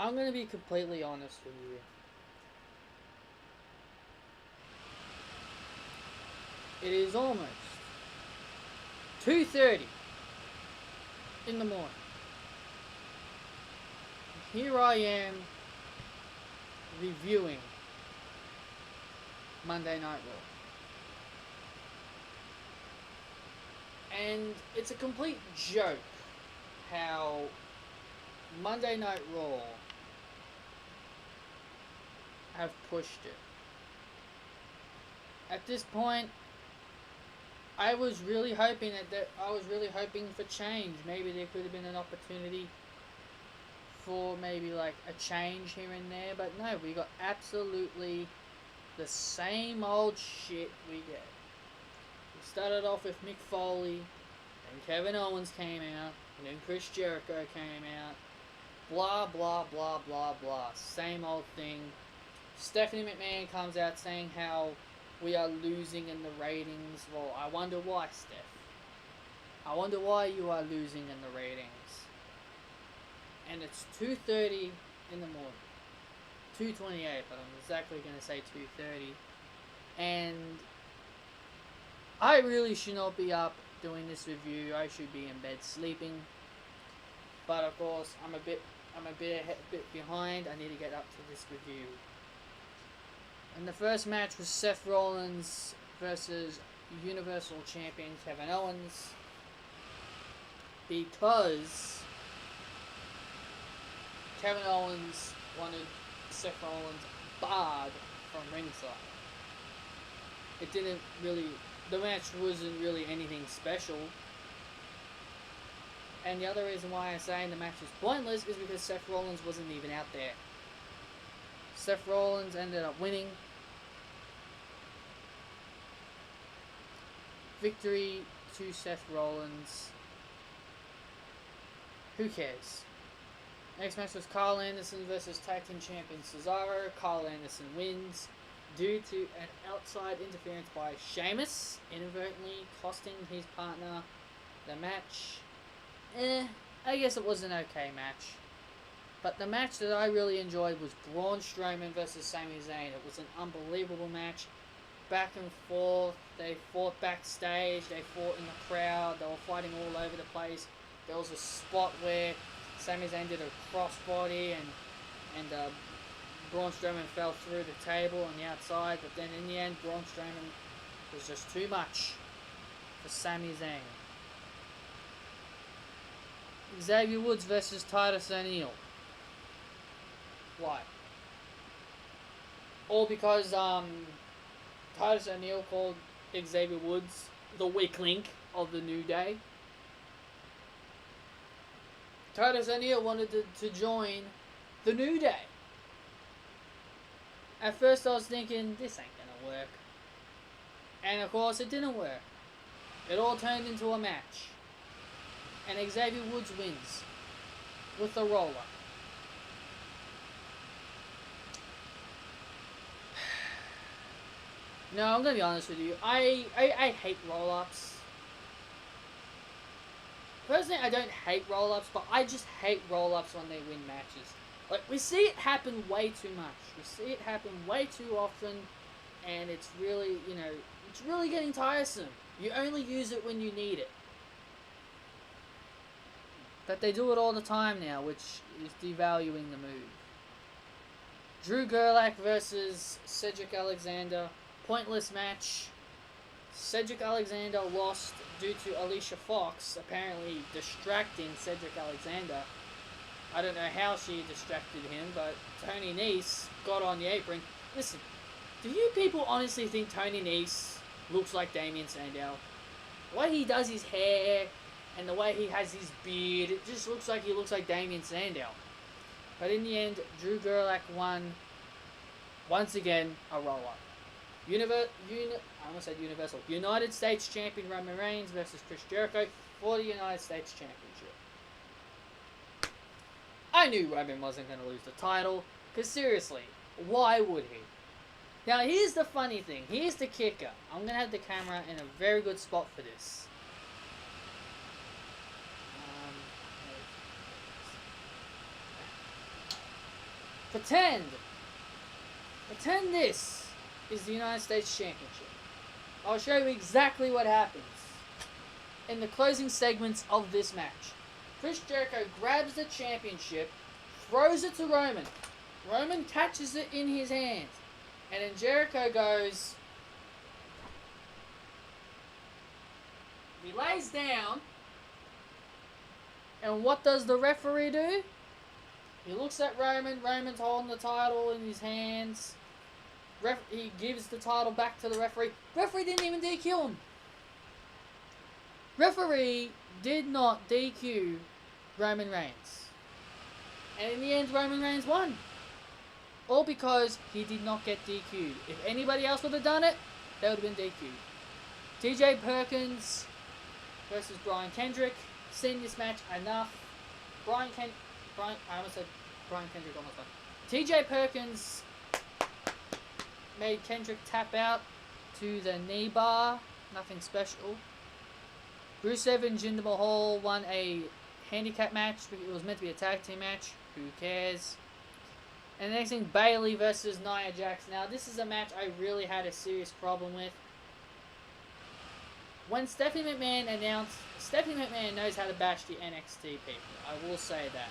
I'm going to be completely honest with you. It is almost 2:30 in the morning. Here I am reviewing Monday Night Raw. And it's a complete joke how Monday Night Raw have pushed it. At this point, I was really hoping for change. Maybe there could have been an opportunity for maybe like a change here and there, but no, we got absolutely the same old shit we get. We started off with Mick Foley, then Kevin Owens came out, and then Chris Jericho came out. Blah, blah, blah, blah, blah. Same old thing. Stephanie McMahon comes out saying how we are losing in the ratings. Well, I wonder why, Steph. I wonder why you are losing in the ratings. And it's 2:30 in the morning. 2:28, but I'm exactly going to say 2:30. And I really should not be up doing this review. I should be in bed sleeping. But of course, I'm a bit behind. I need to get up to this review. And the first match was Seth Rollins versus Universal Champion Kevin Owens. Because Kevin Owens wanted Seth Rollins barred from ringside. It didn't really... The match wasn't really anything special. And the other reason why I say the match was pointless is because Seth Rollins wasn't even out there. Seth Rollins ended up winning. Victory to Seth Rollins. Who cares? Next match was Carl Anderson versus Tag Team Champion Cesaro. Carl Anderson wins due to an outside interference by Sheamus, inadvertently costing his partner the match. I guess it was an okay match. But the match that I really enjoyed was Braun Strowman versus Sami Zayn. It was an unbelievable match. Back and forth. They fought backstage. They fought in the crowd. They were fighting all over the place. There was a spot where Sami Zayn did a crossbody and Braun Strowman fell through the table on the outside. But then in the end, Braun Strowman was just too much for Sami Zayn. Xavier Woods versus Titus O'Neil. Why? All because Titus O'Neil called Xavier Woods the weak link of the New Day. Titus O'Neil wanted to join the New Day. At first I was thinking, this ain't gonna work. And of course it didn't work. It all turned into a match. And Xavier Woods wins with a roll-up. No, I'm gonna be honest with you. I hate roll-ups. Personally, I don't hate roll-ups, but I just hate roll-ups when they win matches. Like, we see it happen way too much. We see it happen way too often, and it's really, it's really getting tiresome. You only use it when you need it. But they do it all the time now, which is devaluing the move. Drew Gulak versus Cedric Alexander. Pointless match. Cedric Alexander lost due to Alicia Fox apparently distracting Cedric Alexander. I don't know how she distracted him, but Tony Nese got on the apron. Listen, do you people honestly think Tony Nese looks like Damien Sandow? The way he does his hair and the way he has his beard, it just looks like Damien Sandow. But in the end, Drew Gulak won, once again, a roll-up. United States Champion Roman Reigns versus Chris Jericho for the United States Championship. I knew Roman wasn't going to lose the title, because seriously, why would he? Now here's the funny thing, here's the kicker. I'm going to have the camera in a very good spot for this. Pretend this is the United States Championship. I'll show you exactly what happens in the closing segments of this match. Chris Jericho grabs the championship, throws it to Roman. Roman catches it in his hands. And then Jericho goes... He lays down. And what does the referee do? He looks at Roman. Roman's holding the title in his hands. He gives the title back to the referee. Referee didn't even DQ him. Referee did not DQ Roman Reigns. And in the end, Roman Reigns won. All because he did not get DQ'd. If anybody else would have done it, they would have been DQ'd. TJ Perkins versus Brian Kendrick. Seen this match enough. I almost said Brian Kendrick almost won. TJ Perkins made Kendrick tap out to the knee bar. Nothing special. Rusev and Jinder Mahal won a handicap match. It was meant to be a tag team match. Who cares? And the next thing, Bayley versus Nia Jax. Now, this is a match I really had a serious problem with. When Stephanie McMahon announced... Stephanie McMahon knows how to bash the NXT people. I will say that.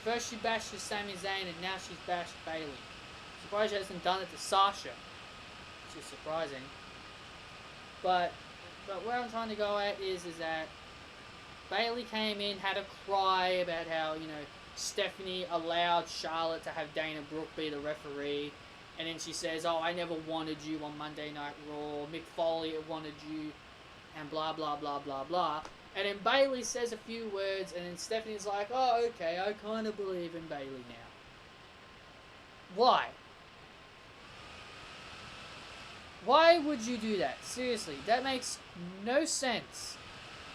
First she bashed Sami Zayn, and now she's bashed Bayley. Surprised she hasn't done it to Sasha. Which is surprising. But where I'm trying to go at is that Bayley came in, had a cry about how, Stephanie allowed Charlotte to have Dana Brooke be the referee. And then she says, oh, I never wanted you on Monday Night Raw. Mick Foley wanted you. And blah, blah, blah, blah, blah. And then Bayley says a few words. And then Stephanie's like, oh, okay, I kind of believe in Bayley now. Why? Why would you do that? Seriously, that makes no sense.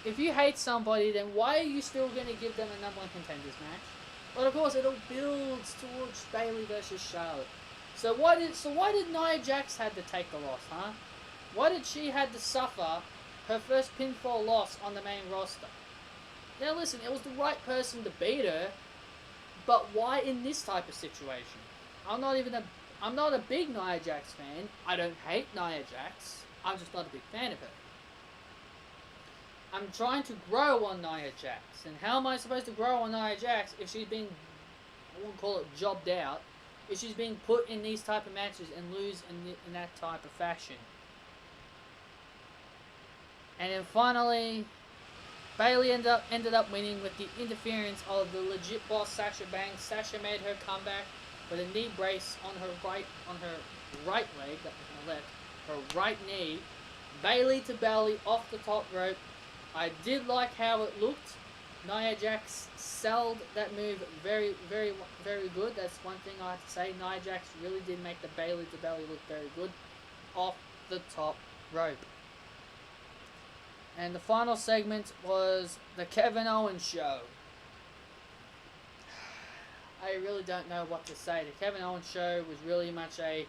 If you hate somebody, then why are you still going to give them a number one contenders match? But of course, it all builds towards Bayley versus Charlotte. So why did Nia Jax had to take the loss, huh? Why did she had to suffer her first pinfall loss on the main roster? Now listen, it was the right person to beat her, but why in this type of situation? I'm not a big Nia Jax fan. I don't hate Nia Jax. I'm just not a big fan of her. I'm trying to grow on Nia Jax. And how am I supposed to grow on Nia Jax if she's being, I won't call it jobbed out, if she's being put in these type of matches and lose in that type of fashion? And then finally, Bayley ended up winning with the interference of the legit boss Sasha Banks. Sasha made her comeback with a knee brace on her right leg, that was my left, her right knee. Bayley to belly off the top rope. I did like how it looked. Nia Jax sold that move very, very, very good. That's one thing I have to say. Nia Jax really did make the Bayley to belly look very good off the top rope. And the final segment was the Kevin Owens show. I really don't know what to say. The Kevin Owens show was really much a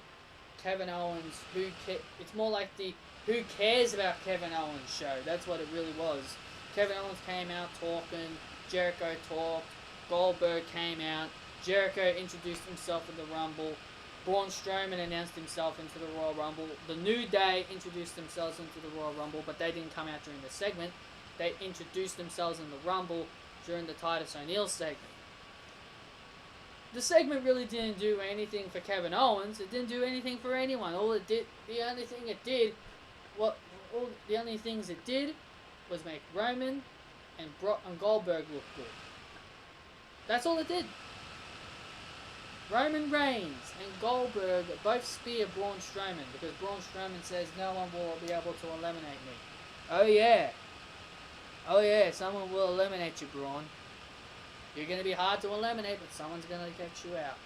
Kevin Owens it's more like the who cares about Kevin Owens show. That's what it really was. Kevin Owens came out talking, Jericho talked, Goldberg came out, Jericho introduced himself in the Rumble, Braun Strowman announced himself into the Royal Rumble, The New Day introduced themselves into the Royal Rumble, but they didn't come out during the segment. They introduced themselves in the Rumble during the Titus O'Neil segment. The segment really didn't do anything for Kevin Owens. It didn't do anything for anyone. The only things it did was make Roman and Goldberg look good. That's all it did. Roman Reigns and Goldberg both spear Braun Strowman because Braun Strowman says no one will be able to eliminate me. Oh yeah, someone will eliminate you, Braun. You're going to be hard to eliminate, but someone's going to get you out.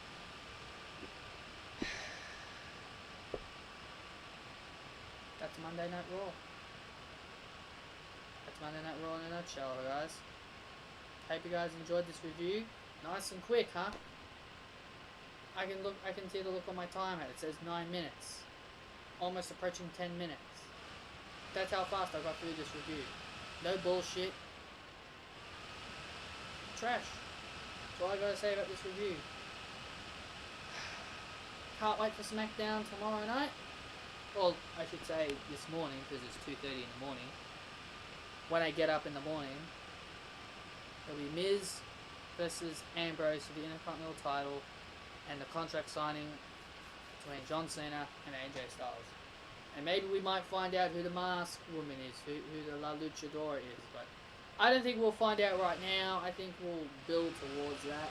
That's Monday Night Raw. That's Monday Night Raw in a nutshell, guys. Hope you guys enjoyed this review. Nice and quick, huh? I can see the look on my timer. It says 9 minutes. Almost approaching 10 minutes. That's how fast I got through this review. No bullshit. Trash. That's all I gotta say about this review. can't wait for SmackDown tomorrow night. Well, I should say this morning, because it's 2:30 in the morning. When I get up in the morning, it'll be Miz versus Ambrose for the Intercontinental title, and the contract signing between John Cena and AJ Styles. And maybe we might find out who the masked woman is, who the La Luchadora is, but I don't think we'll find out right now. I think we'll build towards that.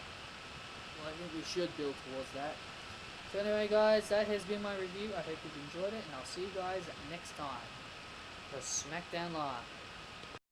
Well, I think we should build towards that. So anyway, guys, that has been my review. I hope you've enjoyed it, and I'll see you guys next time for SmackDown Live.